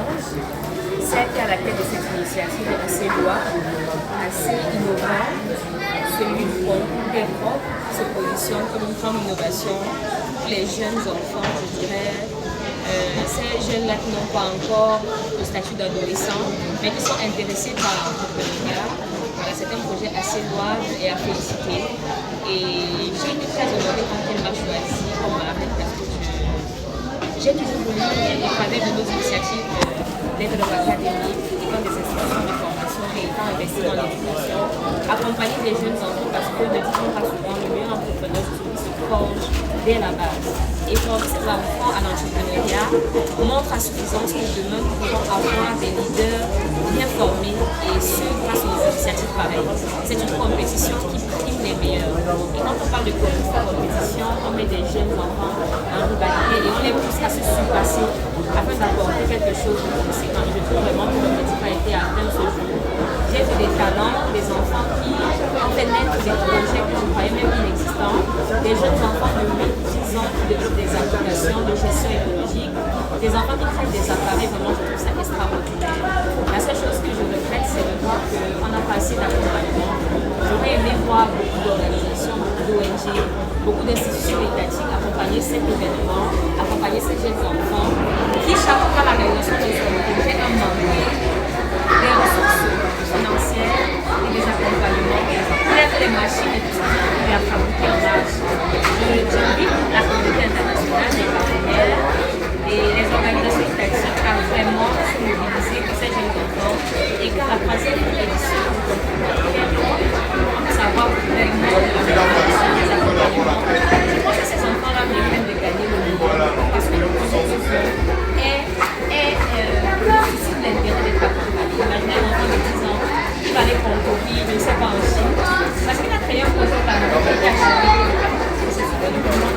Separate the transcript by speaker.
Speaker 1: Ange. Celle qui est à la tête de cette initiative est assez louable, assez innovante. Celui du concours des profs se positionne comme une grande innovation pour les jeunes enfants, je dirais. Ces jeunes-là qui n'ont pas encore le statut d'adolescent, mais qui sont intéressés par l'entrepreneuriat. Voilà, c'est un projet assez louable et à féliciter. Et j'ai été très honorée quand elle m'a choisi comme marraine parce que j'ai toujours voulu, au travers de nos initiatives d'être dans l'académie et dans des institutions de formation et étant investi dans l'éducation, accompagner les jeunes enfants parce que ne disons pas souvent le meilleur entrepreneur se forge dès la base. Et former ces enfants à l'entrepreneuriat montre à suffisance que demain nous pourrons avoir des leaders bien formés et ce grâce aux initiatives pareilles. C'est une compétition qui prime les meilleurs. Et quand on parle de compétition, on met des jeunes enfants en rivalité et on les pousse à se surpasser afin d'apporter quelque chose de conséquent. Je trouve vraiment que l'objectif a été atteint ce jour. J'ai vu des talents, des enfants qui ont fait naître des projets que je croyais même inexistants, des jeunes enfants de 8-10 ans qui développent des applications de gestion écologique, des enfants qui créent des appareils, vraiment je trouve ça extraordinaire. La seule chose que je regrette, c'est de voir qu'on n'a pas assez d'accompagnement. J'aurais aimé voir beaucoup d'organisations, beaucoup d'ONG, beaucoup d'institutions étatiques accompagner cet événement, accompagner ces jeunes enfants qui, chaque fois la réalisation de ce projet, ont demandé des ressources financières et des accompagnements pour être les machines et tout ça qui a fabriqué en âge. J'invite la communauté internationale, les partenaires et les organisations étatiques à vraiment se mobiliser pour ces jeunes enfants et qu'à la troisième édition du concours on puisse savoir vraiment de la réalisation des accompagnements. Je pense que ces enfants-là méritent de gagner le meilleur parce que le projet suscite l'intérêt d'être accompagné. Imaginez un enfant de 10 ans qui va aller concourir, je ne sais pas, en Chine, parce qu'il a créé un projet au Cameroun qui a changé. C'est souvent du moment